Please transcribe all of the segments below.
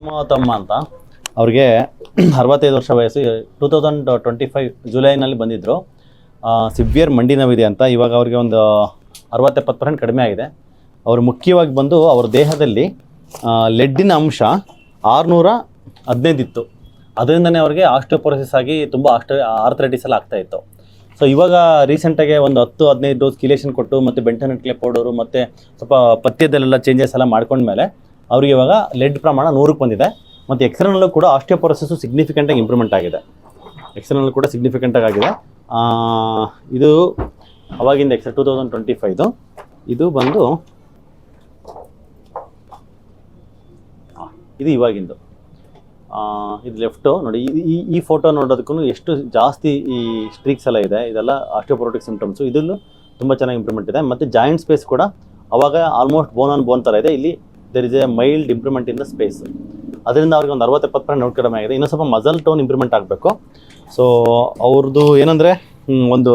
ತಮ್ಮ ಅಂತ ಅವ್ರಿಗೆ 65 ವರ್ಷ ವಯಸ್ಸು. 2025 ಜುಲೈನಲ್ಲಿ ಬಂದಿದ್ದರು. ಸಿವಿಯರ್ ಮಂಡಿ ನೋವಿದೆ ಅಂತ. ಇವಾಗ ಅವ್ರಿಗೆ ಒಂದು 60-70% ಕಡಿಮೆ ಆಗಿದೆ. ಅವರು ಮುಖ್ಯವಾಗಿ ಬಂದು ಅವ್ರ ದೇಹದಲ್ಲಿ ಲೆಡ್ಡಿನ ಅಂಶ 615 ಇತ್ತು. ಅದರಿಂದನೇ ಅವ್ರಿಗೆ ಆಸ್ಟಿಯೋಪೊರೋಸಿಸ್ ಆಗಿ ತುಂಬ ಆರ್ಥರೈಟಿಸ್ ಎಲ್ಲ ಆಗ್ತಾಯಿತ್ತು. ಸೊ ಇವಾಗ ರೀಸೆಂಟಾಗಿ ಒಂದು 10-15 ಡೋಸ್ ಕಿಲೇಷನ್ ಕೊಟ್ಟು ಮತ್ತು ಬೆಂಟನೆಟ್ಲೆ ಪೌಡರು ಮತ್ತು ಸ್ವಲ್ಪ ಪಥ್ಯದಲ್ಲೆಲ್ಲ ಚೇಂಜಸ್ ಎಲ್ಲ ಮಾಡ್ಕೊಂಡ್ಮೇಲೆ ಅವ್ರಿಗೆ ಇವಾಗ ಲೆಡ್ ಪ್ರಮಾಣ 100ಕ್ಕೆ ಬಂದಿದೆ. ಮತ್ತು ಎಕ್ಸ್ಟರ್ನಲ್ಲೂ ಕೂಡ ಆಸ್ಟಿಯೋಪೊರೋಸಿಸು ಸಿಗ್ನಿಫಿಕೆಂಟಾಗಿ ಇಂಪ್ರೂವ್ಮೆಂಟ್ ಆಗಿದೆ. ಎಕ್ಸ್ಟರ್ನಲ್ ಕೂಡ ಸಿಗ್ನಿಫಿಕೆಂಟಾಗಿ ಆಗಿದೆ. ಇದು ಅವಾಗಿಂದ 2025 ಇದು ಬಂದು ಇದು ಇವಾಗಿಂದು. ಇದು ಲೆಫ್ಟು ನೋಡಿ. ಈ ಫೋಟೋ ನೋಡೋದಕ್ಕೂ ಎಷ್ಟು ಜಾಸ್ತಿ ಈ ಸ್ಟ್ರೀಕ್ಸ್ ಎಲ್ಲ ಇದೆ. ಇದೆಲ್ಲ ಆಸ್ಟಿಯೋಪೊರೋಟಿಕ್ ಸಿಂಪ್ಟಮ್ಸು. ಇದರಲ್ಲೂ ತುಂಬ ಚೆನ್ನಾಗಿ ಇಂಪ್ರೂವ್ಮೆಂಟ್ ಇದೆ. ಮತ್ತು ಜಾಯಿಂಟ್ ಸ್ಪೇಸ್ ಕೂಡ ಅವಾಗ ಆಲ್ಮೋಸ್ಟ್ ಬೋನ್ ಆನ್ ಬೋನ್ ಥರ ಇದೆ. ಇಲ್ಲಿ there is a mild improvement in the space. ಅದರಿಂದ ಅವ್ರಿಗೆ ಒಂದು 60-70% ನೋವು ಕಡಿಮೆ ಆಗಿದೆ. ಇನ್ನೂ ಸ್ವಲ್ಪ ಮಸಲ್ ಟೋನ್ ಇಂಪ್ರೂವ್ಮೆಂಟ್ ಆಗಬೇಕು. ಸೊ ಅವ್ರದ್ದು ಏನಂದರೆ ಒಂದು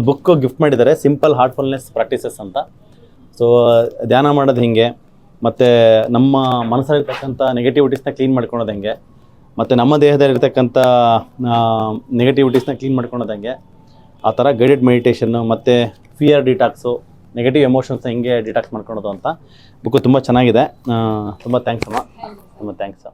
ಬುಕ್ ಗಿಫ್ಟ್ ಮಾಡಿದ್ದಾರೆ, ಸಿಂಪಲ್ ಹಾರ್ಟ್ಫುಲ್ನೆಸ್ ಪ್ರಾಕ್ಟೀಸಸ್ ಅಂತ. ಸೊ ಧ್ಯಾನ ಮಾಡೋದು ಹಿಂಗೆ, ಮತ್ತು ನಮ್ಮ ಮನಸ್ಸಲ್ಲಿರ್ತಕ್ಕಂಥ ನೆಗೆಟಿವಿಟೀಸ್ನ ಕ್ಲೀನ್ ಮಾಡ್ಕೊಳೋದು ಹೆಂಗೆ, ಮತ್ತು ನಮ್ಮ ದೇಹದಲ್ಲಿರ್ತಕ್ಕಂಥ ನೆಗೆಟಿವಿಟೀಸ್ನ ಕ್ಲೀನ್ ಮಾಡ್ಕೊಳೋದು ಹೆಂಗೆ, ಆ ಥರ ಗೈಡೆಡ್ ಮೆಡಿಟೇಷನ್ನು ಮತ್ತು ಫಿಯರ್ ಡಿಟಾಕ್ಸು, ನೆಗೆಟಿವ್ ಎಮೋಷನ್ಸ್ನ ಹೆಂಗೆ ಡಿಟಾಕ್ಸ್ ಮಾಡ್ಕೊಳೋದು ಅಂತ ಬುಕ್ಕು ತುಂಬ ಚೆನ್ನಾಗಿದೆ. ತುಂಬ ಥ್ಯಾಂಕ್ಸ್ ಅಮ್ಮ, ತುಂಬ ಥ್ಯಾಂಕ್ಸ್.